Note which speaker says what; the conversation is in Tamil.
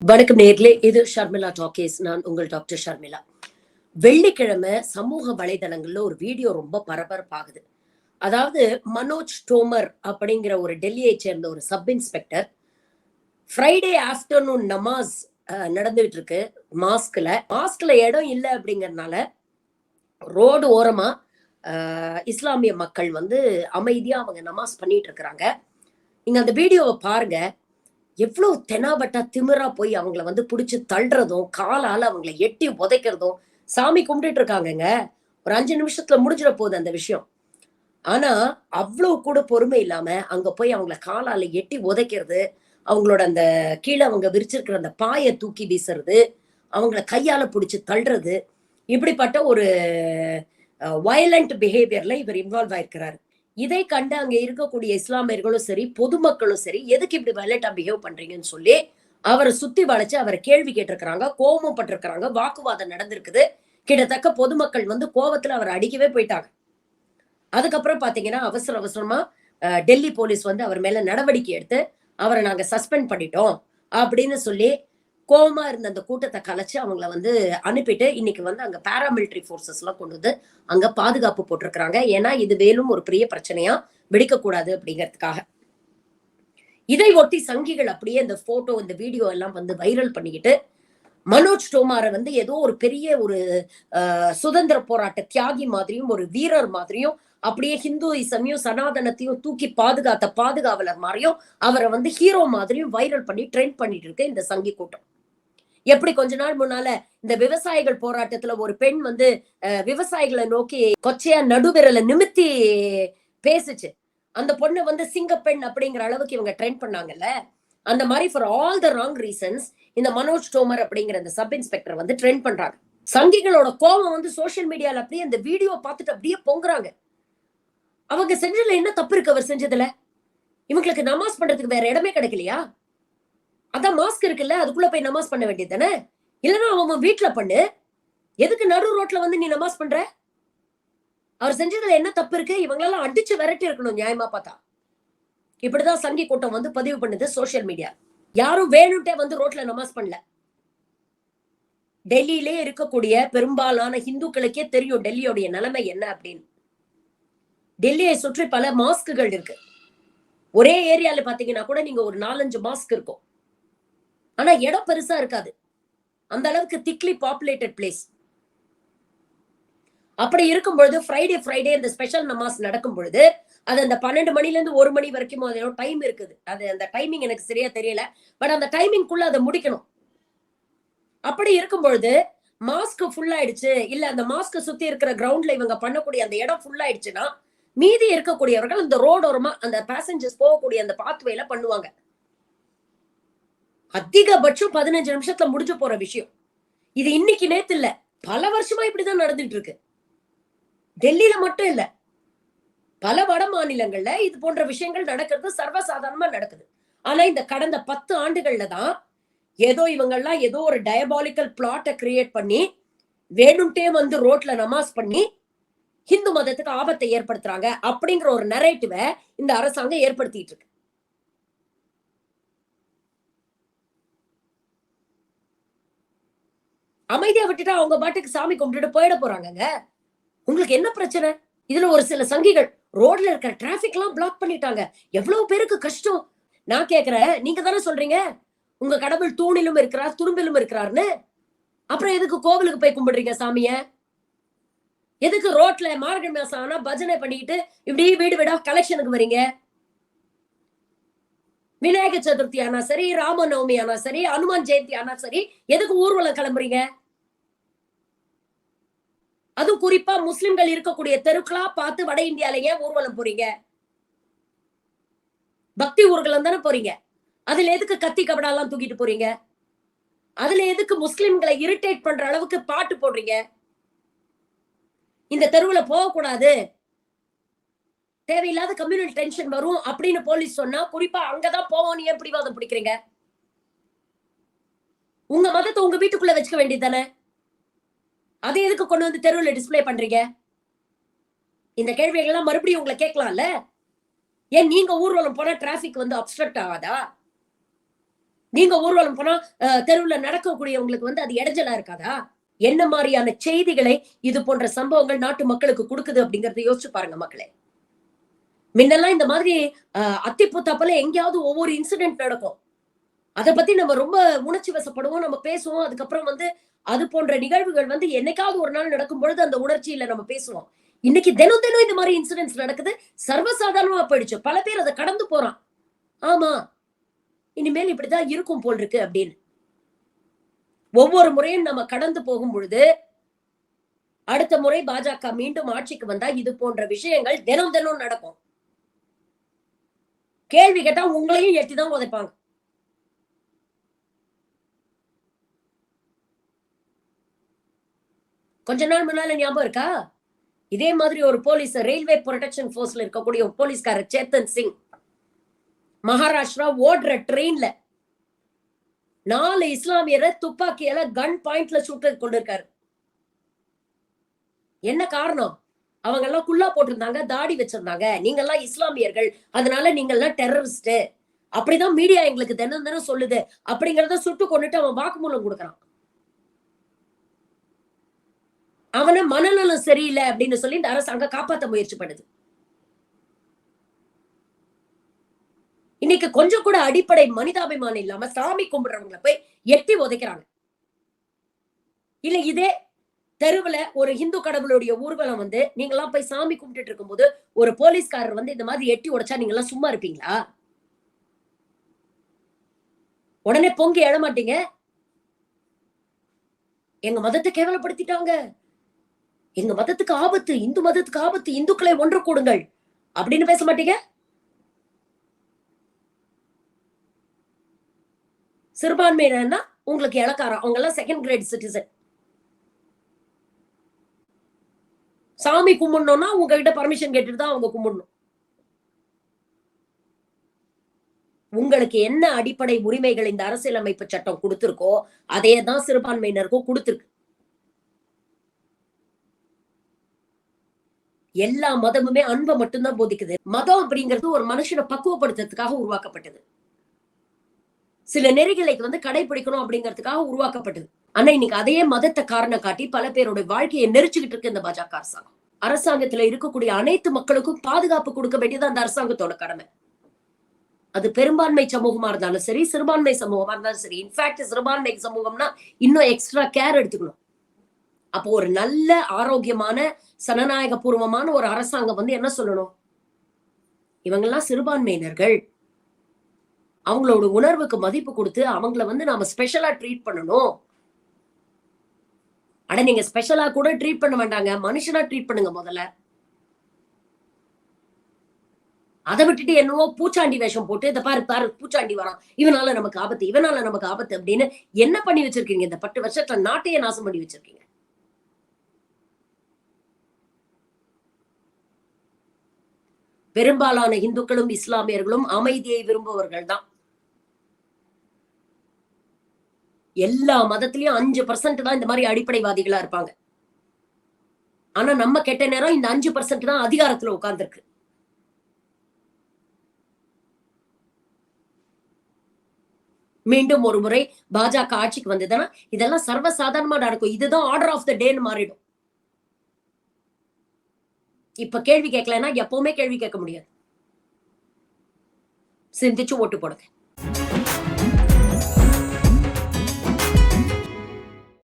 Speaker 1: வணக்கம் நேர்களே, இது ஷர்மிளா டாக்கீஸ். நான் உங்கள் டாக்டர் ஷர்மிளா. வெள்ளிக்கிழமை சமூக வலைதளங்கள்ல ஒரு வீடியோ ரொம்ப பரபரப்பாகுது. அதாவது மனோஜ் தோமர் அப்படிங்கிற ஒரு டெல்லியை சேர்ந்த ஒரு சப் இன்ஸ்பெக்டர் ஃப்ரைடே ஆஃப்டர்நூன் நமாஸ் நடந்துகிட்டு இருக்கு. மாஸ்க்ல இடம் இல்லை அப்படிங்கறதுனால ரோடு ஓரமா இஸ்லாமிய மக்கள் வந்து அமைதியா அவங்க நமாஸ் பண்ணிட்டு இருக்கிறாங்க. நீங்க அந்த வீடியோவை பாருங்க. எவ்வளவு தெனாவட்டா திமிரா போய் அவங்கள வந்து புடிச்சு தள்ளுறதும், காலால அவங்கள எட்டி உதைக்கிறதும். சாமி கும்பிட்டுட்டு இருக்காங்கங்க. ஒரு 5 நிமிஷத்துல முடிஞ்சிட போகுது அந்த விஷயம். ஆனா அவ்வளவு கூட பொறுமை இல்லாம அங்க போய் அவங்கள காலால எட்டி உதைக்கிறது, அவங்களோட அந்த கீழ அவங்க விரிச்சிருக்கிற அந்த பாய தூக்கி வீசுறது, அவங்கள கையால புடிச்சு தள்ளுறது, இப்படிப்பட்ட ஒரு வயலண்ட் பிஹேவியர்ல இவர் இன்வால்வ் ஆயிருக்கிறாரு. இதை கண்டு அங்க இருக்கக்கூடிய இஸ்லாமியர்களும் சரி, பொதுமக்களும் சரி, எதுக்கு இப்படி வயலண்டா பிஹேவ் பண்றீங்கன்னு சொல்லி அவரை சுத்தி வளைச்சு அவரை கேள்வி கேட்டிருக்கிறாங்க, கோபமும் பட்டிருக்கிறாங்க, வாக்குவாதம் நடந்திருக்குது. கிட்டத்தட்ட பொதுமக்கள் வந்து கோவத்துல அவரை அடிக்கவே போயிட்டாங்க. அதுக்கப்புறம் பாத்தீங்கன்னா அவசர அவசரமா டெல்லி போலீஸ் வந்து அவர் மேல நடவடிக்கை எடுத்து அவரை நாங்க சஸ்பெண்ட் பண்ணிட்டோம் அப்படின்னு சொல்லி கோவமா இருந்த அந்த கூட்டத்தை கலைச்சு அவங்கள வந்து அனுப்பிட்டு இன்னைக்கு வந்து அங்க பாராமிலிட்டரி போர்சஸ் எல்லாம் கொண்டு வந்து அங்க பாதுகாப்பு போட்டிருக்கிறாங்க. ஏன்னா இது மேலும் ஒரு பெரிய பிரச்சனையா வெடிக்கக்கூடாது அப்படிங்கிறதுக்காக. இதை ஒட்டி சங்கிகள் அப்படியே இந்த போட்டோ இந்த வீடியோ எல்லாம் வந்து வைரல் பண்ணிக்கிட்டு மனோஜ் தோமாரை வந்து ஏதோ ஒரு பெரிய ஒரு சுதந்திர போராட்ட தியாகி மாதிரியும் ஒரு வீரர் மாதிரியும் அப்படியே ஹிந்துயிசமையும் சனாதனத்தையும் தூக்கி பாதுகாத்த பாதுகாவலர் மாதிரியும் அவரை வந்து ஹீரோ மாதிரியும் வைரல் பண்ணி ட்ரெண்ட் பண்ணிட்டு இருக்கு இந்த சங்கி கூட்டம். எப்படி கொஞ்ச நாள் முன்னால இந்த விவசாயிகள் போராட்டத்துல ஒரு பெண் வந்து விவசாயிகளை நோக்கி கொச்சையா நடுவிரலை நிமித்தி பேசுச்சு. அந்த பொண்ணை வந்து சிங்கப்பெண் அப்படிங்கிற அளவுக்கு இவங்க ட்ரெண்ட் பண்ணாங்கல்ல. அந்த மாதிரி for all the wrong reasons இந்த மனோஜ் தோமர் அப்படிங்கிற அந்த சப் இன்ஸ்பெக்டர் வந்து ட்ரெண்ட் பண்றாங்க. சங்கிகளோட கோபம் வந்து சோசியல் மீடியால அப்படியே அந்த வீடியோ பார்த்துட்டு அப்படியே பொங்குறாங்க. அவங்க செஞ்சதுல என்ன தப்பு இருக்கு? அவர் செஞ்சதுல இவங்களுக்கு நமாஸ் பண்றதுக்கு வேற இடமே கிடைக்கலையா? அதான் மாஸ்க் இருக்குல்ல, அதுக்குள்ள போய் நமாஸ் பண்ண வேண்டியது தானே. இல்லைன்னா அவன் வீட்டுல பண்ணு. எதுக்கு நடு ரோட்ல வந்து நீ நமாஸ் பண்ற? அவர் செஞ்சதுல என்ன தப்பு இருக்கு? இவங்களெல்லாம் அடிச்சு விரட்டி இருக்கணும் நியாயமா பார்த்தா. இப்படிதான் சங்கி கூட்டம் வந்து பதிவு பண்ணுது சோசியல் மீடியா. யாரும் வேணும்ட்டே வந்து ரோட்ல நமாஸ் பண்ணல. டெல்லியிலே இருக்கக்கூடிய பெரும்பாலான இந்துக்களுக்கே தெரியும் டெல்லியோடைய நிலைமை என்ன அப்படின்னு. டெல்லியை சுற்றி பல மாஸ்குகள் இருக்கு. ஒரே ஏரியால பாத்தீங்கன்னா கூட நீங்க ஒரு 4-5 மாஸ்க் இருக்கும். ஆனா இடம் பெருசா இருக்காது. அந்த அளவுக்கு திக்லி பாப்புலேட்டட் பிளேஸ். அப்படி இருக்கும் பொழுது ஃப்ரைடே இந்த ஸ்பெஷல் நமாஸ் நடக்கும் பொழுது அது அந்த 12 மணில இருந்து 1 மணி வரைக்கும் டைம் இருக்குது. அது அந்த டைமிங் எனக்கு சரியா தெரியல. பட் அந்த டைமிங்குள்ள அதை முடிக்கணும். அப்படி இருக்கும் பொழுது மாஸ்க் ஃபுல் ஆயிடுச்சு, இல்ல அந்த மாஸ்க் சுத்தி இருக்கிற கிரவுண்ட்ல இவங்க பண்ணக்கூடிய அந்த இடம் ஃபுல் ஆயிடுச்சுன்னா மீதி இருக்கக்கூடியவர்கள் அந்த ரோடோரமா அந்த பேசஞ்சர்ஸ் போகக்கூடிய அந்த பாத்வேல பண்ணுவாங்க. அதிகபட்சம் 15 நிமிஷத்துல முடிஞ்சு போற விஷயம். இது இன்னைக்கு நேத்து இல்ல, பல வருஷமா இப்படிதான் நடந்துட்டு இருக்கு. டெல்லியில மட்டும் இல்ல, பல வட மாநிலங்கள்ல இது போன்ற விஷயங்கள் நடக்கிறது சர்வசாதாரணமா நடக்குது. ஆனா இந்த கடந்த 10 ஆண்டுகள்ல தான் ஏதோ இவங்கெல்லாம் ஏதோ ஒரு டயபாலிக்கல் பிளாட்டை கிரியேட் பண்ணி வேணும்ட்டே வந்து ரோட்ல நமாஸ் பண்ணி ஹிந்து மதத்துக்கு ஆபத்தை ஏற்படுத்துறாங்க அப்படிங்கிற ஒரு நரேட்டிவை இந்த அரசாங்கம் ஏற்படுத்திட்டு இருக்கு. அமைதியா விட்டுட்டா அவங்க பாட்டுக்கு சாமி கும்பிட்டுட்டு போயிட போறாங்க. உங்களுக்கு என்ன பிரச்சனை? இதுல ஒரு சில சங்கிகள் ரோட்ல இருக்கிற டிராபிக் எல்லாம் பிளாக் பண்ணிட்டாங்க. எவ்வளவு பேருக்கு கஷ்டம். நான் கேக்குறேன், நீங்க தானே சொல்றீங்க உங்க கடவுள் தூணிலும் இருக்கிறார் துரும்பிலும் இருக்கிறார்னு. அப்புறம் எதுக்கு கோவிலுக்கு போய் கும்பிடுறீங்க சாமிய? எதுக்கு ரோட்ல மார்கழி மாசம் ஆனா பஜனை பண்ணிட்டு இப்படி வீடு வீடா கலெக்ஷனுக்கு வரீங்க? விநாயகர் சதுர்த்தி ஆனா சரி, ராமநவமி ஆனா சரி, அனுமான் ஜெயந்தி ஆனா சரி, எதுக்கு ஊர்வலம் கிளம்புறீங்க? அதுவும் குறிப்பா முஸ்லிம்கள் இருக்கக்கூடிய தெருக்களா பார்த்து வட இந்தியால ஏன் ஊர்வலம் போறீங்க? பக்தி ஊர்வலம் தானே போறீங்க. அதுல எதுக்கு கத்தி கபடாலாம் தூக்கிட்டு போறீங்க? அதுல எதுக்கு முஸ்லிம்களை இரிட்டேட் பண்ற அளவுக்கு பாட்டு போடுறீங்க? இந்த தெருவுல போகக்கூடாது, தேவையில்லாத கம்யூனல் டென்ஷன் வரும் அப்படின்னு போலீஸ் சொன்னா குறிப்பா அங்கதான் போவோம். ஏன் பிடிவாதம் பிடிக்கிறீங்க? உங்க மதத்தை உங்க வீட்டுக்குள்ள வச்சுக்க வேண்டியது தானே. அதை எதுக்கு கொண்டு வந்து தெருவுல டிஸ்பிளே பண்றீங்க? இந்த கேள்விகள் எல்லாம் மறுபடியும் உங்களை கேட்கலாம்ல. ஏன் நீங்க ஊர்வலம் போனா டிராபிக் வந்து அப்ஸ்ட்ரக்ட் ஆகாதா? நீங்க ஊர்வலம் போனா தெருவுல நடக்கக்கூடியவங்களுக்கு வந்து அது இடைஞ்சலா இருக்காதா? என்ன மாதிரியான செய்திகளை இது போன்ற சம்பவங்கள் நாட்டு மக்களுக்கு கொடுக்குது அப்படிங்கறத யோசிச்சு பாருங்க மக்களே. முன்னெல்லாம் இந்த மாதிரி அத்திப்பூத்தாப்பல எங்கேயாவது ஒவ்வொரு இன்சிடென்ட் நடக்கும். அத பத்தி நம்ம ரொம்ப உணர்ச்சி வசப்படுவோம், நம்ம பேசுவோம். அதுக்கப்புறம் வந்து அது போன்ற நிகழ்வுகள் வந்து என்னைக்காவது ஒரு நாள் நடக்கும் பொழுது அந்த உணர்ச்சியில நம்ம பேசுவோம். இன்னைக்கு தினம் தினம் இந்த மாதிரி இன்சிடென்ட்ஸ் நடக்குது. சர்வசாதாரணமா போயிடுச்சு. பல பேர் அத கடந்து போறான். ஆமா, இனிமேல் இப்படிதான் இருக்கும் போல் இருக்கு அப்படின்னு. ஒவ்வொரு முறையும் நம்ம கடந்து போகும் பொழுது, அடுத்த முறை பாஜக மீண்டும் ஆட்சிக்கு வந்தா இது போன்ற விஷயங்கள் தினம் தினம் நடக்கும். கேள்வி கேட்டா உங்களையும் எட்டி தான் உதைப்பாங்க. கொஞ்ச நாள் முன்னால ஞாபகம் இருக்கா? இதே மாதிரி ஒரு போலீஸ் ரயில்வே புரொடெக்ஷன் போர்ஸ்ல இருக்கக்கூடிய ஒரு போலீஸ்காரர் சேத்தன் சிங் மகாராஷ்டிரா ஓடுற ட்ரெயின்ல 4 இஸ்லாமியரை துப்பாக்கியால கன் பாயிண்ட்ல சுட்டு கொண்டிருக்காரு. என்ன காரணம்? அவங்க எல்லாம் குல்லா போட்டிருந்தாங்க, தாடி வச்சிருந்தாங்க. நீங்க எல்லாம் இஸ்லாமியர்கள், அதனால நீங்க எல்லாம் டெரரிஸ்ட். அப்படிதான் மீடியா எங்களுக்கு தினம் தினம் சொல்லுது. அப்படிங்கறத சுட்டு கொண்டுட்டு அவன் வாக்குமூலம் கொடுக்கறான். அவன மனநலம் சரியில்லை அப்படின்னு சொல்லி இந்த அரசாங்கம் காப்பாத்த முயற்சி பண்ணுது. இன்னைக்கு கொஞ்சம் கூட அடிப்படை மனிதாபிமானம் இல்லாம சாமி கும்பிடுறவங்களை போய் எட்டி உதைக்கிறாங்க. இல்ல இதே தெருவுல ஒரு இந்து கடவுளுடைய ஊர்வலம் வந்து நீங்க எல்லாம் போய் சாமி கும்பிட்டுட்டு இருக்கும்போது ஒரு போலீஸ்காரர் வந்து இந்த மாதிரி எட்டி உடைச்சா நீங்க எல்லாம் சும்மா இருப்பீங்களா? உடனே பொங்கி எழ மாட்டீங்க? எங்க மதத்தை கேவலப்படுத்திட்டாங்க, எங்க மதத்துக்கு ஆபத்து, இந்து மதத்துக்கு ஆபத்து, இந்துக்களை ஒன்று கூடுங்கள் அப்படின்னு பேச மாட்டீங்க? சிறுபான்மையினர்னா உங்களுக்கு இலக்காரம், அவங்க எல்லாம் செகண்ட் கிரேட் சிட்டிசன். சாமி கும்பிடணும்னா உங்ககிட்ட பர்மிஷன் கேட்டுட்டு தான் அவங்க கும்பிடணும். உங்களுக்கு என்ன அடிப்படை உரிமைகள் இந்த அரசியலமைப்பு சட்டம் கொடுத்திருக்கோ அதே தான் சிறுபான்மையினருக்கும் கொடுத்திருக்கு. எல்லா மதமுமே அன்பை மட்டும்தான் போதிக்குது. மதம் அப்படிங்கிறது ஒரு மனுஷனை பக்குவப்படுத்துறதுக்காக உருவாக்கப்பட்டது. சில நெறிகளை வந்து கடைபிடிக்கணும் அப்படிங்கிறதுக்காக உருவாக்கப்பட்டது. ஆனா இன்னைக்கு அதே மதத்தை காரணம் காட்டி பல பேரோட வாழ்க்கையை நெரிச்சுக்கிட்டு இருக்கு இந்த பாஜக அரசாங்கம். அரசாங்கத்துல இருக்கக்கூடிய அனைத்து மக்களுக்கும் பாதுகாப்பு கொடுக்க வேண்டியது அந்த அரசாங்கத்தோட கடமை. அது பெரும்பான்மை சமூகமா இருந்தாலும் சரி, சிறுபான்மை சமூகமா இருந்தாலும் சரி. இன்ஃபேக்ட் சிறுபான்மை சமூகம்னா இன்னும் எக்ஸ்ட்ரா கேர் எடுத்துக்கணும். அப்போ ஒரு நல்ல ஆரோக்கியமான சனநாயக பூர்வமான ஒரு அரசாங்கம் வந்து என்ன சொல்லணும்? இவங்கெல்லாம் சிறுபான்மையினர்கள், அவங்களோட உணர்வுக்கு மதிப்பு கொடுத்து அவங்கள வந்து நாம ஸ்பெஷலா ட்ரீட் பண்ணணும். ஆனா நீங்க ஸ்பெஷலா கூட ட்ரீட் பண்ண வேண்டாங்க, மனுஷனா ட்ரீட் பண்ணுங்க முதல்ல. அதை விட்டுட்டு என்னவோ பூச்சாண்டி வேஷம் போட்டு இதை பாரு பாரு பூச்சாண்டி வரான், இவனால நமக்கு ஆபத்து, இவனால நமக்கு ஆபத்து அப்படின்னு என்ன பண்ணி வச்சிருக்கீங்க? இந்த 10 வருஷத்துல நாட்டையே நாசம் பண்ணி வச்சிருக்கீங்க. பெரும்பாலான இந்துக்களும் இஸ்லாமியர்களும் அமைதியை விரும்புவர்கள் தான். எல்லா மதத்திலயும் 5% தான் இந்த மாதிரி அடிப்படைவாதிகளா இருப்பாங்க. ஆனா நம்ம கெட்ட நேரம் இந்த 5% தான் அதிகாரத்துல உட்கார்ந்துருக்கு. மீண்டும் ஒரு முறை பாஜக ஆட்சிக்கு வந்ததுன்னா இதெல்லாம் சர்வசாதாரணமா நடக்கும். இதுதான் ஆர்டர் ஆஃப் த டேன்னு மாறிடும். இப்ப கேள்வி கேட்கலன்னா எப்பவுமே கேள்வி கேட்க முடியாது. சிந்திச்சு ஓட்டு போடுங்க.